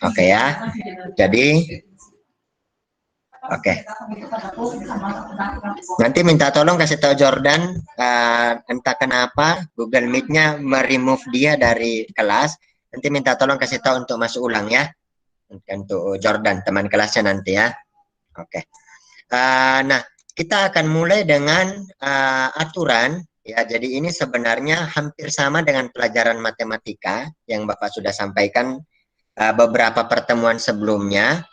Oke ya. Jadi oke. Nanti minta tolong kasih tahu Jordan, entah kenapa Google Meet-nya meremove dia dari kelas. Nanti minta tolong kasih tahu untuk masuk ulang ya. Untuk Jordan, teman kelasnya nanti ya. Oke. Nah, kita akan mulai dengan aturan ya. Jadi ini sebenarnya hampir sama dengan pelajaran matematika yang Bapak sudah sampaikan beberapa pertemuan sebelumnya.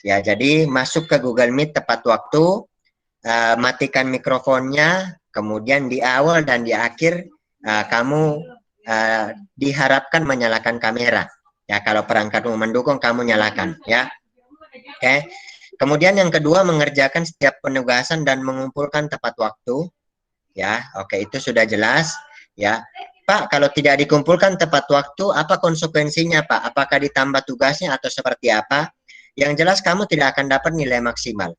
Ya, jadi masuk ke Google Meet tepat waktu, matikan mikrofonnya, kemudian di awal dan di akhir kamu diharapkan menyalakan kamera. Ya, kalau perangkatmu mendukung kamu nyalakan ya. Oke. Kemudian yang kedua, mengerjakan setiap penugasan dan mengumpulkan tepat waktu. Ya, oke, itu sudah jelas ya. Pak, kalau tidak dikumpulkan tepat waktu, apa konsekuensinya, Pak? Apakah ditambah tugasnya atau seperti apa? Yang jelas kamu tidak akan dapat nilai maksimal.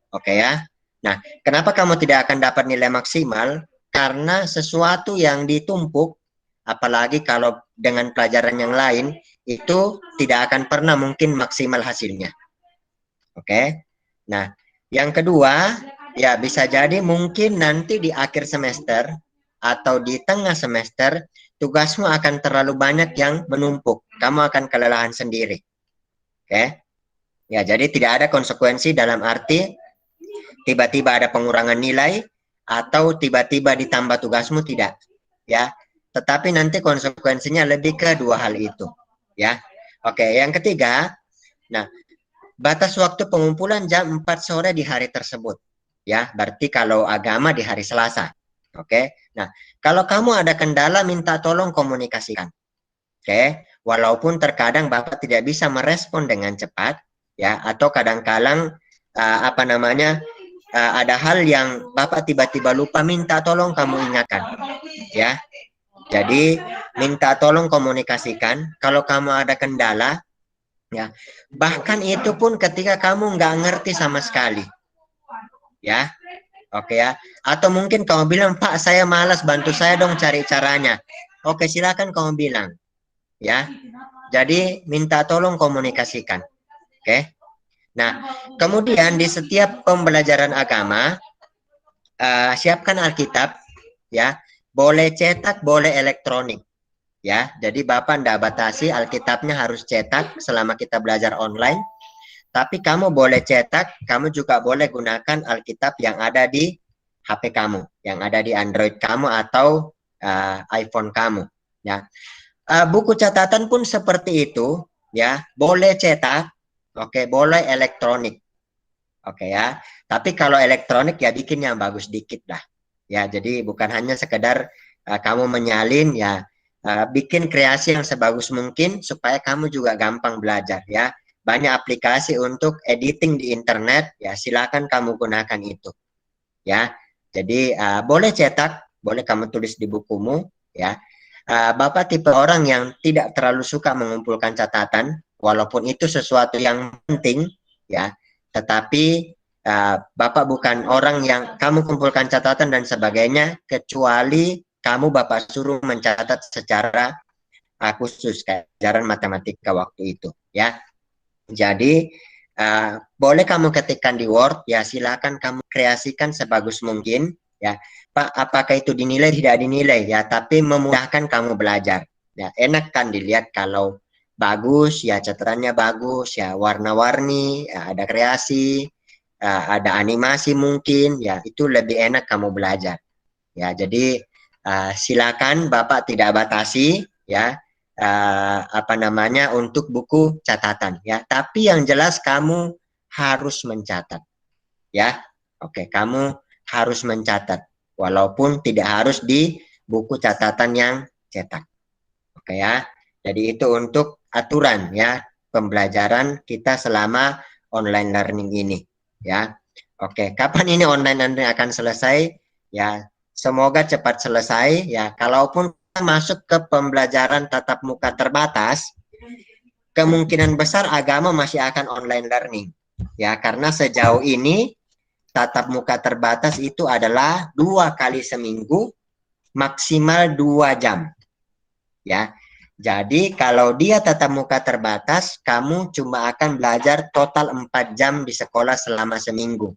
Oke ya. Nah, kenapa kamu tidak akan dapat nilai maksimal? Karena sesuatu yang ditumpuk, apalagi kalau dengan pelajaran yang lain, itu tidak akan pernah mungkin maksimal hasilnya. Oke. Nah, yang kedua, ya bisa jadi mungkin nanti di akhir semester atau di tengah semester, tugasmu akan terlalu banyak yang menumpuk. Kamu akan kelelahan sendiri. Oke. Ya, jadi tidak ada konsekuensi dalam arti tiba-tiba ada pengurangan nilai atau tiba-tiba ditambah tugasmu, tidak. Ya. Tetapi nanti konsekuensinya lebih ke dua hal itu. Ya. Oke, yang ketiga, nah, batas waktu pengumpulan jam 4 sore di hari tersebut. Ya, berarti kalau agama di hari Selasa. Oke. Nah, kalau kamu ada kendala minta tolong komunikasikan. Oke. Walaupun terkadang Bapak tidak bisa merespon dengan cepat ya, atau kadang-kadang ada hal yang Bapak tiba-tiba lupa, minta tolong kamu ingatkan. Ya. Jadi minta tolong komunikasikan. Kalau kamu ada kendala, ya, bahkan itu pun ketika kamu nggak ngerti sama sekali, ya, oke ya. Atau mungkin kamu bilang, Pak, saya malas, bantu saya dong cari caranya. Oke, silakan kamu bilang, ya. Jadi minta tolong komunikasikan, oke. Nah, kemudian di setiap pembelajaran agama, siapkan Alkitab, ya. Boleh cetak, boleh elektronik. Ya, jadi Bapak tidak batasi Alkitabnya harus cetak selama kita belajar online. Tapi kamu boleh cetak, kamu juga boleh gunakan Alkitab yang ada di HP kamu, yang ada di Android kamu atau iPhone kamu. Ya, buku catatan pun seperti itu. Ya, boleh cetak, oke, boleh elektronik, oke ya. Tapi kalau elektronik ya bikin yang bagus dikit lah. Ya, jadi bukan hanya sekedar kamu menyalin ya. Bikin kreasi yang sebagus mungkin supaya kamu juga gampang belajar ya. Banyak aplikasi untuk editing di internet ya, silakan kamu gunakan itu ya. Jadi boleh cetak, boleh kamu tulis di bukumu ya. Bapak tipe orang yang tidak terlalu suka mengumpulkan catatan, walaupun itu sesuatu yang penting ya. Tetapi Bapak bukan orang yang kamu kumpulkan catatan dan sebagainya, kecuali kamu Bapak suruh mencatat secara khusus kayak pelajaran matematika waktu itu ya. Jadi boleh kamu ketikkan di Word ya, silakan kamu kreasikan sebagus mungkin ya. Pak, apakah itu dinilai tidak dinilai ya, tapi memudahkan kamu belajar. Ya, enak kan dilihat kalau bagus ya, catatannya bagus ya, warna-warni, ya, ada kreasi, ada animasi mungkin ya, itu lebih enak kamu belajar. Ya, jadi silakan Bapak tidak batasi ya untuk buku catatan ya, tapi yang jelas kamu harus mencatat ya. Oke, kamu harus mencatat walaupun tidak harus di buku catatan yang cetak. Oke ya. Jadi itu untuk aturan ya pembelajaran kita selama online learning ini ya. Oke, kapan ini online learning akan selesai ya? Semoga cepat selesai ya. Kalaupun masuk ke pembelajaran tatap muka terbatas, kemungkinan besar agama masih akan online learning ya, karena sejauh ini tatap muka terbatas itu adalah 2 kali seminggu maksimal 2 jam ya. Jadi kalau dia tatap muka terbatas, kamu cuma akan belajar total 4 jam di sekolah selama seminggu.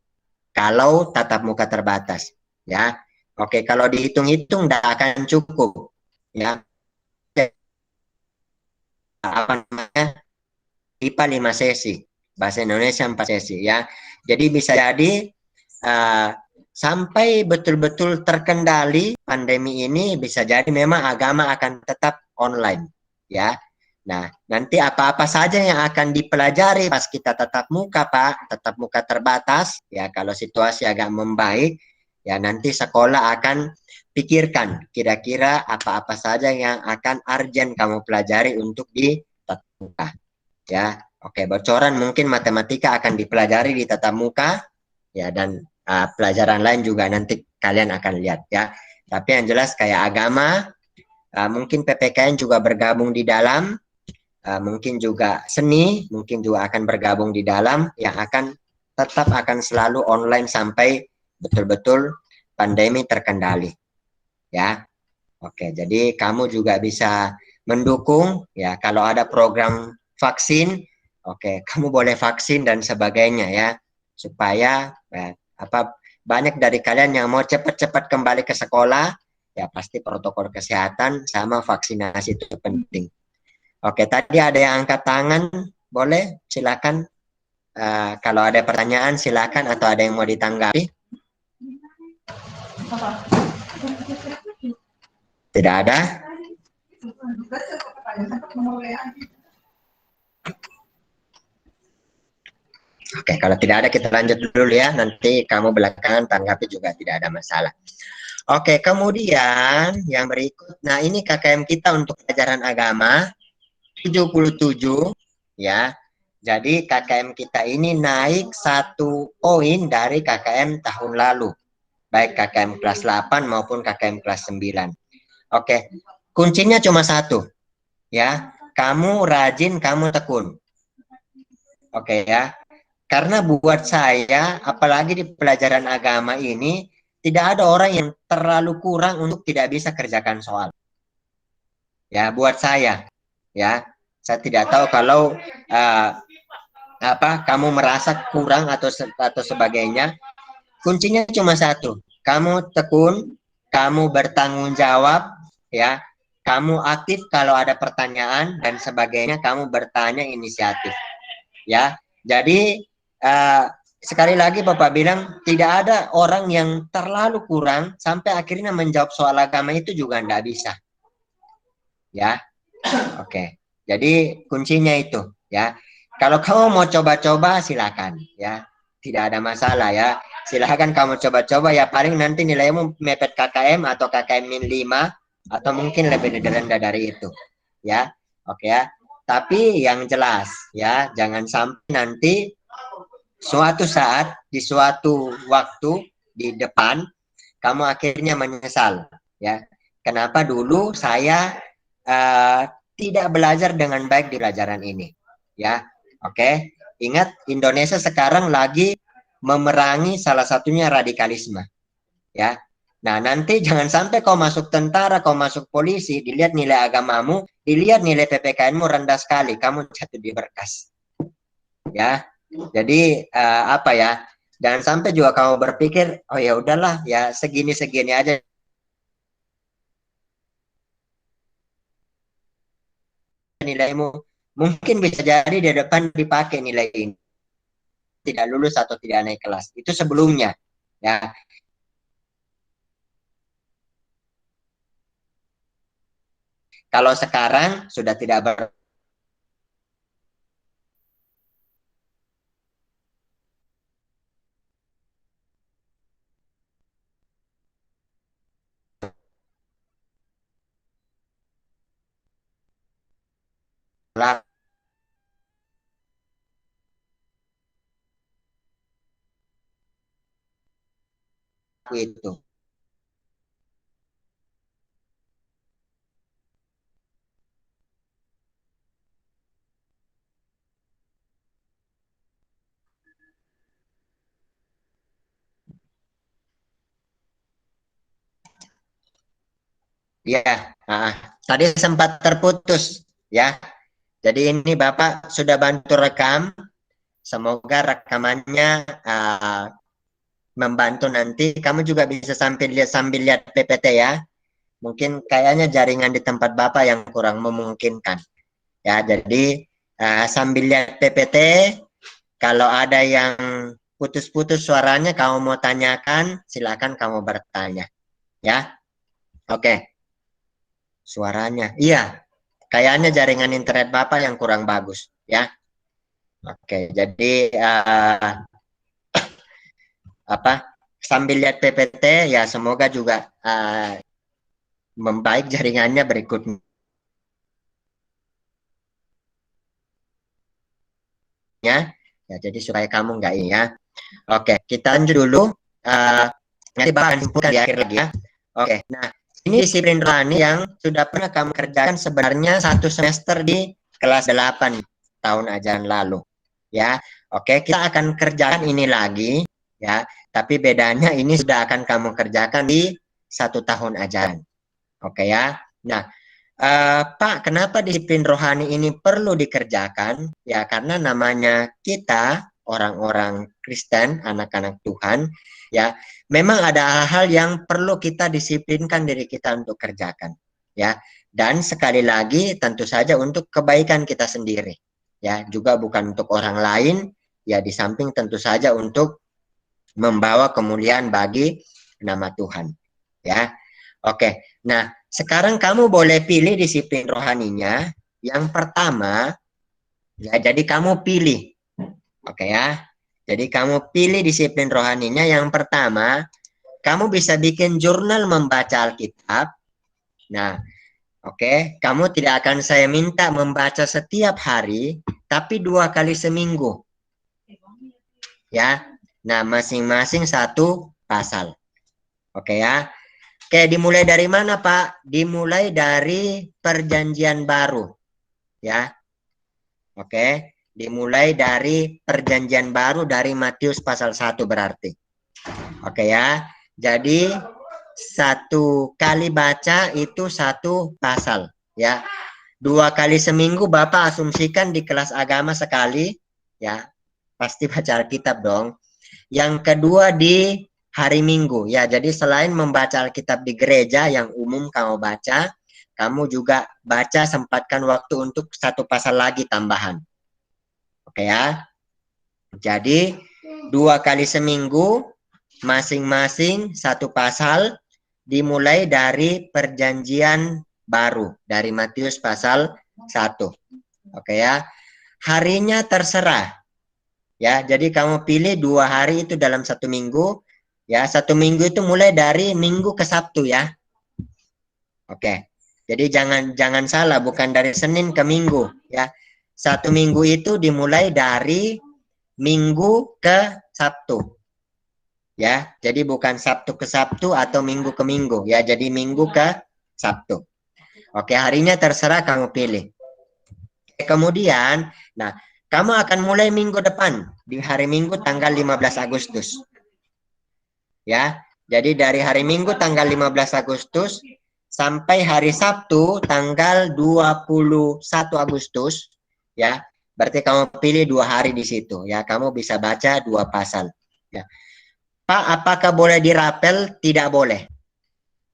Kalau tatap muka terbatas, ya. Oke, kalau dihitung-hitung tidak akan cukup, ya. Apa namanya? IPA 5 sesi, bahasa Indonesia 4 sesi, ya. Jadi bisa jadi uh, sampai betul-betul terkendali pandemi ini, bisa jadi memang agama akan tetap online, ya. Nah, nanti apa-apa saja yang akan dipelajari pas kita tatap muka, Pak, tatap muka terbatas, ya kalau situasi agak membaik, ya nanti sekolah akan pikirkan kira-kira apa-apa saja yang akan urgent kamu pelajari untuk di tatap muka, ya. Oke, bocoran mungkin matematika akan dipelajari di tatap muka, ya, dan pelajaran lain juga nanti kalian akan lihat, ya. Tapi yang jelas kayak agama, mungkin PPKN juga bergabung di dalam, mungkin juga seni, mungkin juga akan bergabung di dalam, yang akan tetap akan selalu online sampai betul-betul pandemi terkendali, ya. Oke, jadi kamu juga bisa mendukung, ya, kalau ada program vaksin, oke, kamu boleh vaksin dan sebagainya, ya, supaya apa, banyak dari kalian yang mau cepat-cepat kembali ke sekolah, ya pasti protokol kesehatan sama vaksinasi itu penting. Oke, tadi ada yang angkat tangan, boleh silakan. Kalau ada pertanyaan silakan, atau ada yang mau ditanggapi. Tidak ada? Oke, kalau tidak ada kita lanjut dulu ya. Nanti kamu belakangan tanggapi juga tidak ada masalah. Oke, kemudian yang berikut. Nah, ini KKM kita untuk pelajaran agama 77, ya. Jadi KKM kita ini naik 1 poin dari KKM tahun lalu. Baik KKM kelas 8 maupun KKM kelas 9. Oke, kuncinya cuma satu, ya. Kamu rajin, kamu tekun. Oke, ya. Karena buat saya, apalagi di pelajaran agama ini, tidak ada orang yang terlalu kurang untuk tidak bisa kerjakan soal. Ya, buat saya, ya. Saya tidak tahu kalau uh, kamu merasa kurang atau sebagainya. Kuncinya cuma satu. Kamu tekun, kamu bertanggung jawab, ya. Kamu aktif kalau ada pertanyaan dan sebagainya, kamu bertanya inisiatif, ya. Jadi sekali lagi Bapak bilang tidak ada orang yang terlalu kurang sampai akhirnya menjawab soal agama itu juga tidak bisa, ya. Oke, jadi kuncinya itu, ya. Kalau kamu mau coba-coba silakan, ya, tidak ada masalah, ya. Silakan kamu coba-coba, ya, paling nanti nilaimu mepet KKM atau KKM min 5 atau mungkin lebih rendah dari itu, ya. Oke, ya. Tapi yang jelas, ya, jangan sampai nanti suatu saat di suatu waktu di depan kamu akhirnya menyesal, ya. Kenapa dulu saya uh, tidak belajar dengan baik di pelajaran ini, ya. Oke, ingat Indonesia sekarang lagi memerangi salah satunya radikalisme, ya. Nah, nanti jangan sampai kau masuk tentara, kau masuk polisi, dilihat nilai agamamu, dilihat nilai PPKN-mu rendah sekali, kamu jatuh di berkas, ya. Jadi apa ya? Jangan sampai juga kamu berpikir, oh ya udahlah, ya segini-segini aja nilaimu. Mungkin bisa jadi di depan dipakai nilai ini, tidak lulus atau tidak naik kelas. Itu sebelumnya, ya. Kalau sekarang sudah tidak berlaku itu. Ya, tadi sempat terputus ya. Jadi ini Bapak sudah bantu rekam. Semoga rekamannya membantu nanti. Kamu juga bisa sambil lihat PPT ya. Mungkin kayaknya jaringan di tempat Bapak yang kurang memungkinkan. Ya, jadi sambil lihat PPT, kalau ada yang putus-putus suaranya kamu mau tanyakan, silakan kamu bertanya. Ya, oke. Suaranya, iya. Kayaknya jaringan internet Bapak yang kurang bagus. Ya, oke. Jadi apa? Sambil lihat PPT, ya semoga juga membaik jaringannya berikutnya. Ya, jadi supaya kamu nggak ini ya. Oke, kita lanjut dulu. Nanti Bapak simpulkan di akhir lagi ya. Oke, nah ini disiplin rohani yang sudah pernah kamu kerjakan sebenarnya 1 semester di kelas 8 tahun ajaran lalu. Ya, oke, kita akan kerjakan ini lagi ya. Tapi bedanya ini sudah akan kamu kerjakan di 1 tahun ajaran. Oke ya. Nah, Pak, kenapa disiplin rohani ini perlu dikerjakan? Ya, karena namanya kita orang-orang Kristen, anak-anak Tuhan, ya, memang ada hal-hal yang perlu kita disiplinkan diri kita untuk kerjakan, ya. Dan sekali lagi, tentu saja untuk kebaikan kita sendiri, ya, juga bukan untuk orang lain, ya, di samping tentu saja untuk membawa kemuliaan bagi nama Tuhan, ya. Oke, nah sekarang kamu boleh pilih disiplin rohaninya. Yang pertama, ya jadi kamu pilih, oke ya. Jadi kamu pilih disiplin rohaninya. Yang pertama, kamu bisa bikin jurnal membaca Alkitab. Nah, oke, kamu tidak akan saya minta membaca setiap hari, tapi 2 kali seminggu, ya. Nah, masing-masing 1 pasal, oke ya. Oke, dimulai dari mana, Pak? Dimulai dari Perjanjian Baru, ya. Oke, dimulai dari Perjanjian Baru dari Matius pasal 1 berarti. Oke ya. Jadi 1 kali baca itu 1 pasal, ya. 2 kali seminggu Bapak asumsikan di kelas agama sekali, ya. Pasti baca Alkitab dong. Yang kedua di hari Minggu, ya. Jadi selain membaca Alkitab di gereja yang umum kamu baca, kamu juga baca, sempatkan waktu untuk 1 pasal lagi tambahan. Oke ya. Jadi 2 kali seminggu masing-masing 1 pasal, dimulai dari Perjanjian Baru dari Matius pasal 1. Oke ya. Harinya terserah. Ya, jadi kamu pilih 2 hari itu dalam 1 minggu. Ya, 1 minggu itu mulai dari Minggu ke Sabtu ya. Oke. Jadi jangan salah, bukan dari Senin ke Minggu ya. 1 minggu itu dimulai dari Minggu ke Sabtu. Ya, jadi bukan Sabtu ke Sabtu atau Minggu ke Minggu ya. Jadi Minggu ke Sabtu. Oke, harinya terserah kamu pilih. Kemudian, nah, kamu akan mulai minggu depan di hari Minggu tanggal 15 Agustus. Ya. Jadi dari hari Minggu tanggal 15 Agustus sampai hari Sabtu tanggal 21 Agustus, ya. Berarti kamu pilih 2 hari di situ, ya. Kamu bisa baca 2 pasal. Ya. Pak, apakah boleh dirapel? Tidak boleh,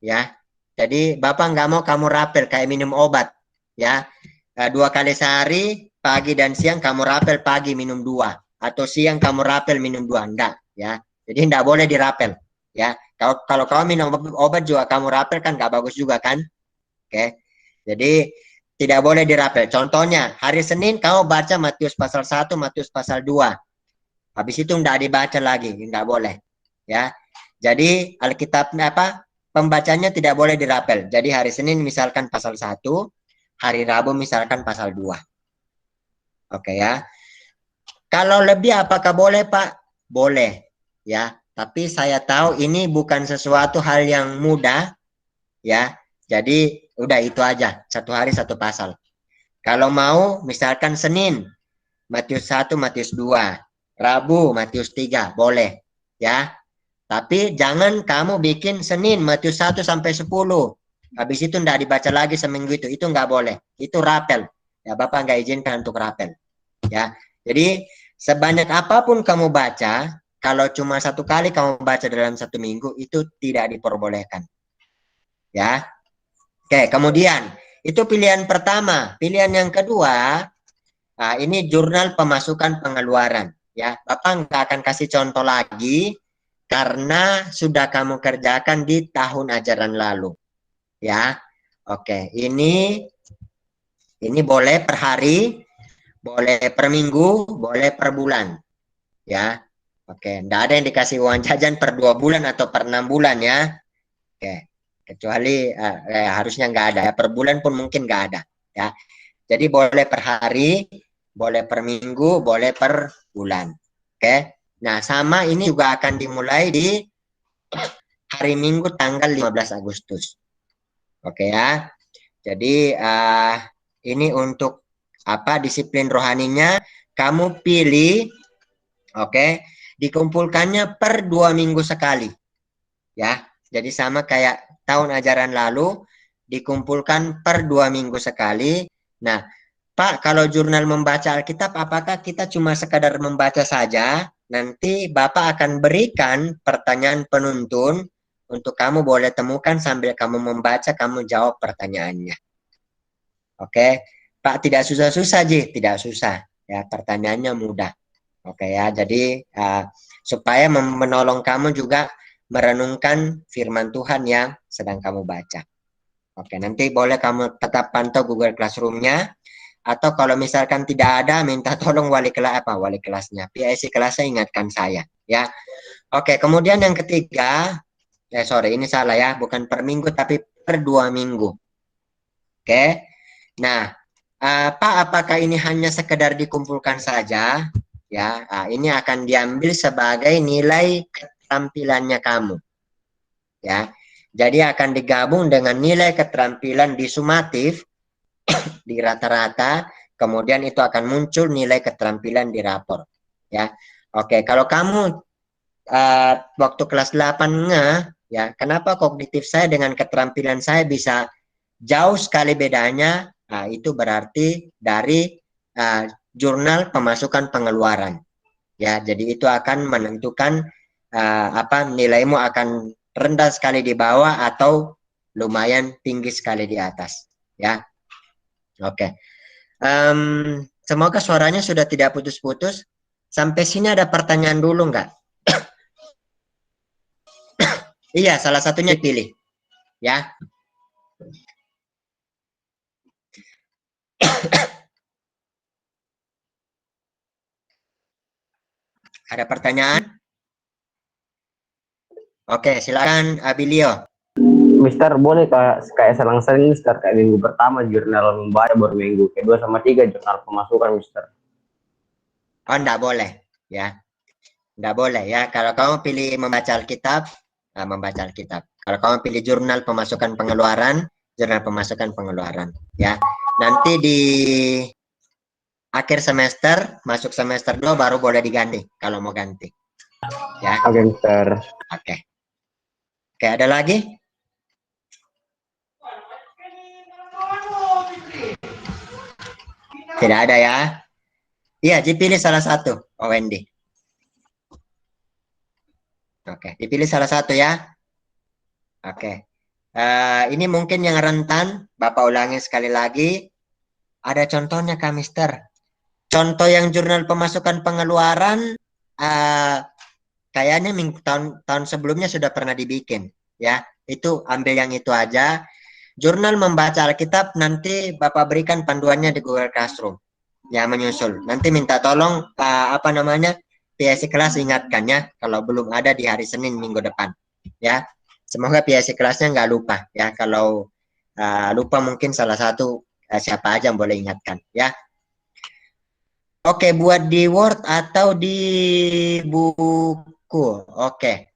ya. Jadi Bapak nggak mau kamu rapel kayak minum obat, ya. 2 kali sehari, pagi dan siang kamu rapel, pagi minum 2, atau siang kamu rapel minum 2, enggak, ya. Jadi enggak boleh dirapel, ya. Kalau kamu minum obat juga kamu rapel kan nggak bagus juga kan, oke. Jadi tidak boleh dirapel. Contohnya hari Senin kamu baca Matius pasal 1, Matius pasal 2, habis itu enggak dibaca lagi, enggak boleh, ya. Jadi Alkitabnya apa? Pembacanya tidak boleh dirapel. Jadi hari Senin misalkan pasal 1, hari Rabu misalkan pasal 2. Oke ya. Kalau lebih apakah boleh, Pak? Boleh, ya. Tapi saya tahu ini bukan sesuatu hal yang mudah, ya. Jadi udah itu aja, 1 hari 1 pasal. Kalau mau misalkan Senin Matius 1, Matius 2, Rabu Matius 3, boleh, ya. Tapi jangan kamu bikin Senin Matius 1 sampai 10. Habis itu nggak dibaca lagi seminggu itu nggak boleh. Itu rapel. Ya, Bapak nggak izinkan untuk rapel. Ya, jadi sebanyak apapun kamu baca, kalau cuma satu kali kamu baca dalam satu minggu, itu tidak diperbolehkan. Ya, oke. Kemudian itu pilihan pertama. Pilihan yang kedua, nah, ini jurnal pemasukan pengeluaran. Ya, Bapak nggak akan kasih contoh lagi karena sudah kamu kerjakan di tahun ajaran lalu. Ya, oke. Ini boleh per hari, boleh per minggu, boleh per bulan. Ya, oke. Nggak ada yang dikasih uang jajan per 2 bulan atau per 6 bulan ya. Oke. Kecuali harusnya nggak ada ya. Per bulan pun mungkin nggak ada. Ya. Jadi boleh per hari, boleh per minggu, boleh per bulan. Oke. Nah, sama ini juga akan dimulai di hari Minggu tanggal 15 Agustus. Oke ya. Jadi ini untuk apa disiplin rohaninya kamu pilih, oke, dikumpulkannya per 2 minggu sekali. Ya, jadi sama kayak tahun ajaran lalu dikumpulkan per 2 minggu sekali. Nah, Pak, kalau jurnal membaca Alkitab, apakah kita cuma sekadar membaca saja? Nanti Bapak akan berikan pertanyaan penuntun untuk kamu boleh temukan sambil kamu membaca, kamu jawab pertanyaannya. Oke, Pak, tidak susah-susah, Ji, tidak susah. Ya, pertanyaannya mudah. Oke ya, jadi supaya menolong kamu juga merenungkan firman Tuhan yang sedang kamu baca. Oke, nanti boleh kamu tetap pantau Google Classroom-nya. Atau kalau misalkan tidak ada, minta tolong wali kelasnya, PIC kelasnya ingatkan saya, ya. Oke, kemudian yang ketiga, sorry ini salah ya, bukan per minggu tapi per 2 minggu. Oke, nah, Pak, apakah ini hanya sekedar dikumpulkan saja? Ya, ini akan diambil sebagai nilai keterampilannya kamu. Ya, jadi akan digabung dengan nilai keterampilan disumatif di rata-rata, kemudian itu akan muncul nilai keterampilan di rapor. Ya, oke. Kalau kamu waktu kelas 8 ya, kenapa kognitif saya dengan keterampilan saya bisa jauh sekali bedanya? Nah, itu berarti dari jurnal pemasukan pengeluaran. Ya, jadi itu akan menentukan apa nilaimu akan rendah sekali di bawah atau lumayan tinggi sekali di atas. Ya, oke. Semoga suaranya sudah tidak putus-putus. Sampai sini ada pertanyaan dulu nggak? Iya, salah satunya dipilih. Ya. Ada pertanyaan? Oke, silakan Abilio. Mister, boleh kayak selang-seling Mister, kayak minggu pertama jurnal membaca, baru minggu kedua sama tiga jurnal pemasukan Mister. Oh, enggak boleh, ya. Enggak boleh ya. Kalau kamu pilih membaca Alkitab, membaca Alkitab. Kalau kamu pilih jurnal pemasukan pengeluaran, jurnal pemasukan pengeluaran, ya. Nanti di akhir semester, masuk semester 2 baru boleh diganti kalau mau ganti. Ya. Oke, Mister. Oke. Oke, ada lagi? Tidak ada ya. Iya, dipilih salah satu, Wendy. Oke, dipilih salah satu ya. Oke. Ini mungkin yang rentan, Bapak ulangi sekali lagi. Ada contohnya Kak Mister. Contoh yang jurnal pemasukan pengeluaran, kayaknya tahun sebelumnya sudah pernah dibikin. Ya, itu ambil yang itu aja. Jurnal membaca Alkitab nanti Bapak berikan panduannya di Google Classroom. Ya, menyusul. Nanti minta tolong apa namanya PIC kelas ingatkan ya kalau belum ada di hari Senin minggu depan. Ya, semoga PIC kelasnya nggak lupa ya. Kalau lupa mungkin salah satu siapa aja yang boleh ingatkan ya. Oke, buat di Word atau di buku. Oke.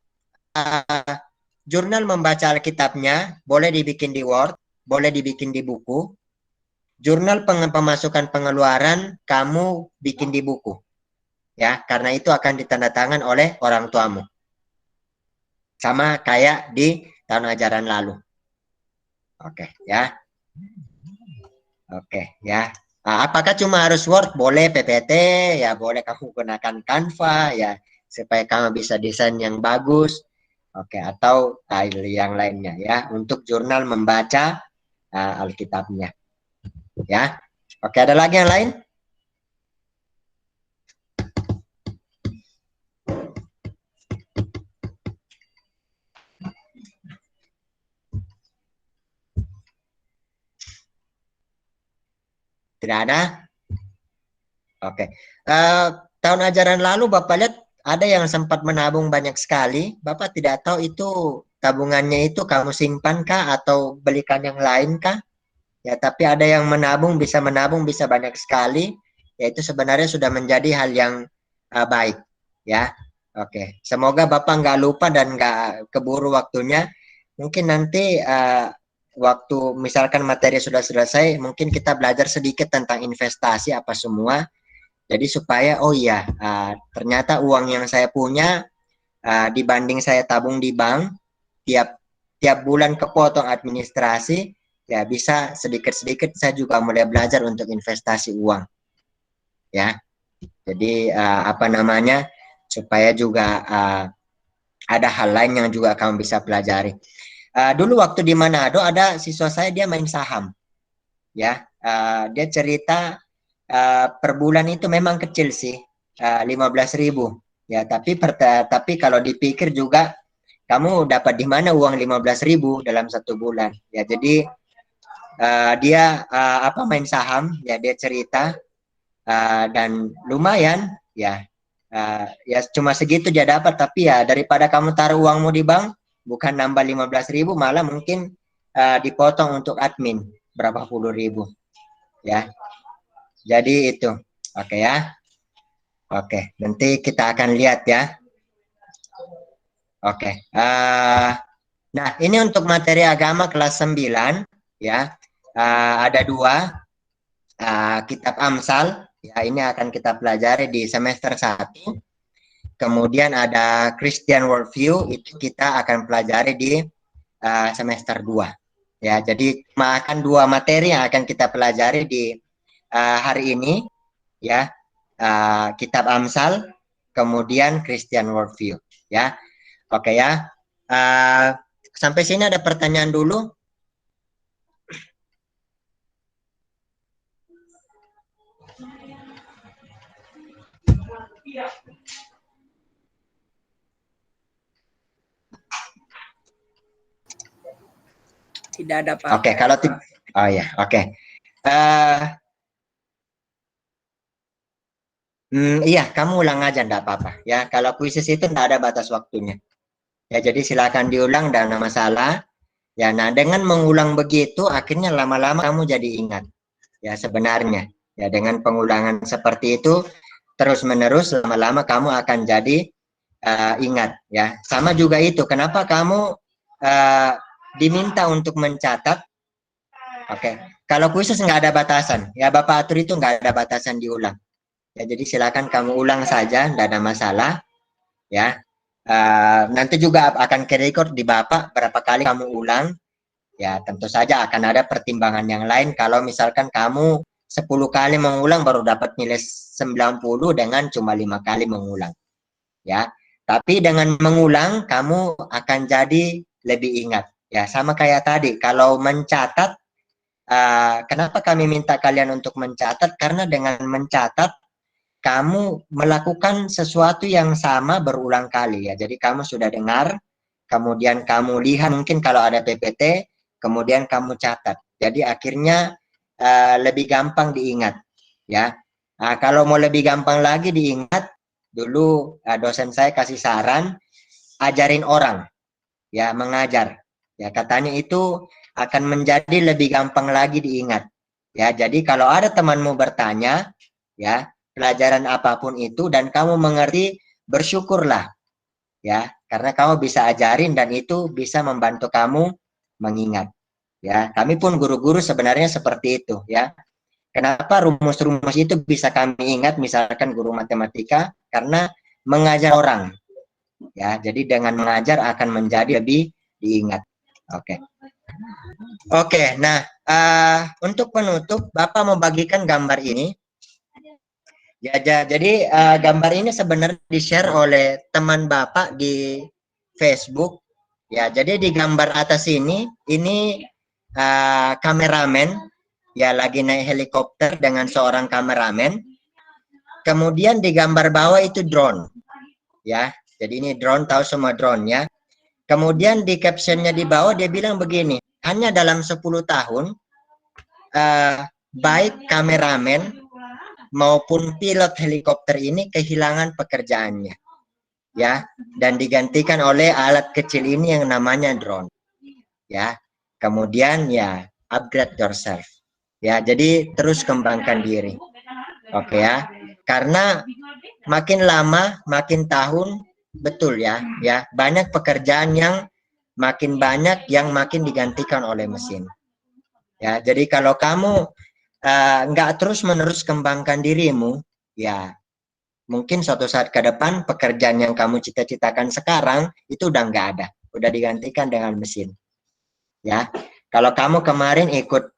Jurnal membaca Alkitabnya boleh dibikin di Word, boleh dibikin di buku. Jurnal pemasukan pengeluaran kamu bikin di buku. Ya, karena itu akan ditandatangan oleh orang tuamu. Sama kayak di tahun ajaran lalu. Oke, ya. Oke, ya. Apakah cuma harus Word? Boleh PPT, ya boleh kamu gunakan Canva, ya supaya kamu bisa desain yang bagus. Oke, atau yang lainnya, ya untuk jurnal membaca Alkitabnya, ya. Oke, ada lagi yang lain? Tidak ada? Oke. Tahun ajaran lalu Bapak lihat ada yang sempat menabung banyak sekali. Bapak tidak tahu itu tabungannya itu kamu simpan kah atau belikan yang lain kah? Ya, tapi ada yang menabung bisa banyak sekali. Ya, itu sebenarnya sudah menjadi hal yang baik. Ya, oke. Semoga Bapak nggak lupa dan nggak keburu waktunya. Mungkin nanti waktu misalkan materi sudah selesai, mungkin kita belajar sedikit tentang investasi apa semua. Jadi supaya oh iya ternyata uang yang saya punya dibanding saya tabung di bank tiap tiap bulan kepotong administrasi ya bisa sedikit-sedikit saya juga mulai belajar untuk investasi uang ya. Jadi apa namanya supaya juga ada hal lain yang juga kamu bisa pelajari. Dulu waktu di Manado ada siswa saya dia main saham ya. Dia cerita per bulan itu memang kecil sih 15.000 ya tapi kalau dipikir juga kamu dapat di mana uang 15.000 dalam satu bulan ya. Jadi dia apa main saham ya dia cerita dan lumayan ya ya cuma segitu dia dapat tapi ya daripada kamu taruh uangmu di bank bukan nambah 15.000 malah mungkin dipotong untuk admin berapa puluh ribu ya. Jadi itu oke ya. Oke, nanti kita akan lihat ya. Oke. Nah, ini untuk materi agama kelas 9 ya. Ada dua kitab Amsal ya, ini akan kita pelajari di semester 1. Kemudian ada Christian Worldview itu kita akan pelajari di semester 2. Ya, jadi akan dua materi yang akan kita pelajari di hari ini ya. Kitab Amsal kemudian Christian Worldview ya. Oke ya. Sampai sini ada pertanyaan dulu. Tidak ada Pak. Oke, kalau oh ya, oke. Iya, kamu ulang aja enggak apa-apa ya. Kalau kuisis itu enggak ada batas waktunya. Ya, jadi silakan diulang dan enggak masalah. Ya, nah dengan mengulang begitu akhirnya lama-lama kamu jadi ingat. Ya, sebenarnya. Ya, dengan pengulangan seperti itu terus-menerus lama-lama kamu akan jadi ingat ya. Sama juga itu. Kenapa kamu diminta untuk mencatat? Oke. Kalau kuisis nggak ada batasan. Ya, Bapak atur itu nggak ada batasan diulang. Ya, jadi silakan kamu ulang saja, tidak ada masalah. Ya, nanti juga akan ke record di Bapak berapa kali kamu ulang. Ya, tentu saja akan ada pertimbangan yang lain. Kalau misalkan kamu 10 kali mengulang baru dapat nilai 90 dengan cuma 5 kali mengulang. Ya, tapi dengan mengulang kamu akan jadi lebih ingat. Ya, sama kayak tadi. Kalau mencatat, kenapa kami minta kalian untuk mencatat? Karena dengan mencatat kamu melakukan sesuatu yang sama berulang kali ya. Jadi kamu sudah dengar, kemudian kamu lihat mungkin kalau ada PPT, kemudian kamu catat. Jadi akhirnya lebih gampang diingat ya. Kalau mau lebih gampang lagi diingat, dulu dosen saya kasih saran, ajarin orang ya, mengajar. Ya, katanya itu akan menjadi lebih gampang lagi diingat. Ya, jadi kalau ada temanmu bertanya, ya, pelajaran apapun itu dan kamu mengerti, bersyukurlah. Ya, karena kamu bisa ajarin dan itu bisa membantu kamu mengingat. Ya, kami pun guru-guru sebenarnya seperti itu, ya. Kenapa rumus-rumus itu bisa kami ingat, misalkan guru matematika, karena mengajar orang. Ya, jadi dengan mengajar akan menjadi lebih diingat. Oke. Oke, nah untuk penutup, Bapak mau bagikan gambar ini. Jadi gambar ini sebenarnya di-share oleh teman Bapak di Facebook. Ya, jadi di gambar atas ini kameramen ya lagi naik helikopter dengan seorang kameramen. Kemudian di gambar bawah itu drone. Ya, jadi ini drone, tahu semua drone ya. Kemudian di captionnya di bawah dia bilang begini, hanya dalam 10 tahun baik kameramen maupun pilot helikopter ini kehilangan pekerjaannya. Ya, dan digantikan oleh alat kecil ini yang namanya drone. Ya. Kemudian ya upgrade yourself. Ya, jadi terus kembangkan diri. Oke ya. Karena makin lama, makin tahun, betul ya, banyak pekerjaan yang makin banyak yang makin digantikan oleh mesin. Ya, jadi kalau kamu nggak terus-menerus kembangkan dirimu, ya mungkin suatu saat ke depan pekerjaan yang kamu cita-citakan sekarang itu udah nggak ada, udah digantikan dengan mesin. Ya, kalau kamu kemarin ikut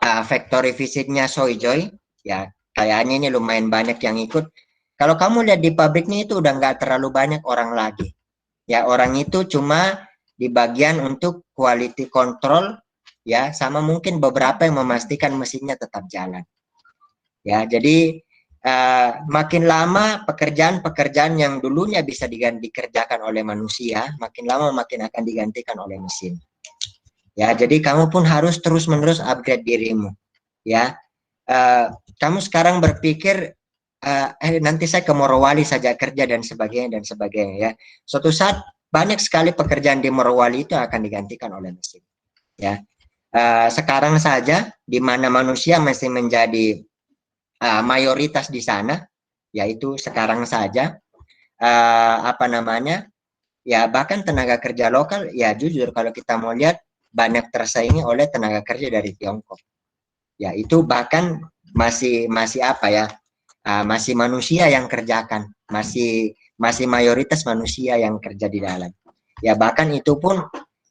factory visitnya Soyjoy, ya kayaknya ini lumayan banyak yang ikut. Kalau kamu lihat di pabriknya itu udah nggak terlalu banyak orang lagi. Ya, orang itu cuma di bagian untuk quality control, ya, sama mungkin beberapa yang memastikan mesinnya tetap jalan. Ya, jadi makin lama pekerjaan-pekerjaan yang dulunya bisa dikerjakan oleh manusia, makin lama makin akan digantikan oleh mesin. Ya, jadi kamu pun harus terus-menerus upgrade dirimu. Ya, kamu sekarang berpikir nanti saya ke Morowali saja kerja dan sebagainya ya. Suatu saat banyak sekali pekerjaan di Morowali itu akan digantikan oleh mesin. Ya, sekarang saja di mana manusia masih menjadi mayoritas di sana, yaitu sekarang saja ya bahkan tenaga kerja lokal ya jujur kalau kita mau lihat banyak tersaingi oleh tenaga kerja dari Tiongkok. Ya itu bahkan masih masih manusia yang kerjakan, masih mayoritas manusia yang kerja di dalam. Ya bahkan itu pun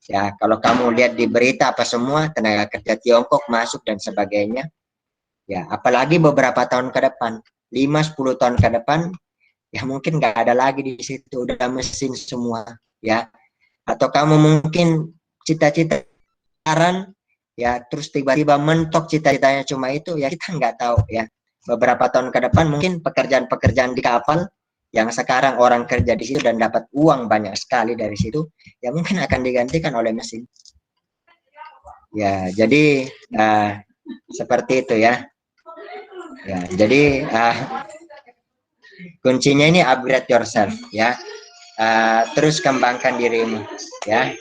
ya kalau kamu lihat di berita apa semua tenaga kerja Tiongkok masuk dan sebagainya. Ya apalagi beberapa tahun ke depan, 5-10 tahun ke depan ya mungkin nggak ada lagi di situ, udah mesin semua ya. Atau kamu mungkin cita-cita ya terus tiba-tiba mentok cita-citanya cuma itu ya kita nggak tahu ya. Beberapa tahun ke depan mungkin pekerjaan-pekerjaan di kapal yang sekarang orang kerja di situ dan dapat uang banyak sekali dari situ ya mungkin akan digantikan oleh mesin. Ya jadi seperti itu ya. Ya jadi kuncinya ini upgrade yourself ya. Terus kembangkan dirimu ya.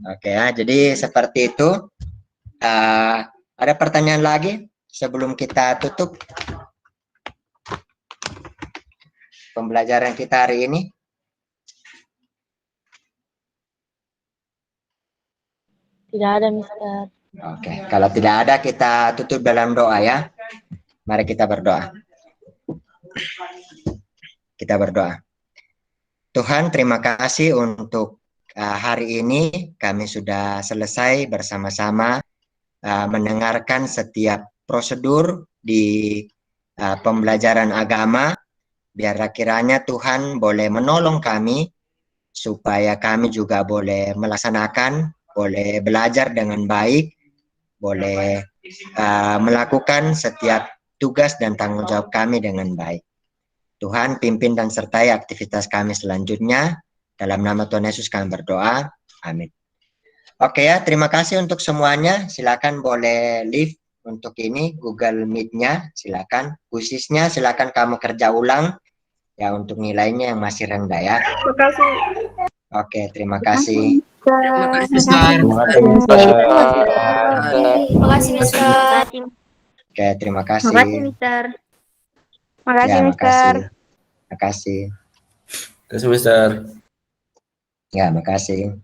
Oke ya, jadi seperti itu. Ada pertanyaan lagi sebelum kita tutup pembelajaran kita hari ini? Tidak ada, Mister. Oke, kalau tidak ada kita tutup dalam doa ya. Mari kita berdoa. Kita berdoa. Tuhan, terima kasih untuk hari ini kami sudah selesai bersama-sama mendengarkan setiap prosedur di pembelajaran agama. Biar kiranya Tuhan boleh menolong kami supaya kami juga boleh melaksanakan, boleh belajar dengan baik, boleh melakukan setiap tugas dan tanggung jawab kami dengan baik. Tuhan pimpin dan sertai aktivitas kami selanjutnya. Dalam nama Tuhan Yesus kami berdoa. Amin. Oke ya, terima kasih untuk semuanya. Silakan boleh leave untuk ini Google Meet-nya. Silakan. Khususnya silakan kamu kerja ulang ya untuk nilainya yang masih rendah ya. Terima kasih. Oke, terima kasih. Terima kasih, Mister. Terima kasih, Mister. Terima kasih, Mister. Oke, terima kasih. Terima kasih, Mister. Terima kasih, Ya, Mister. Terima kasih. Terima kasih, Mister. Ya, makasih.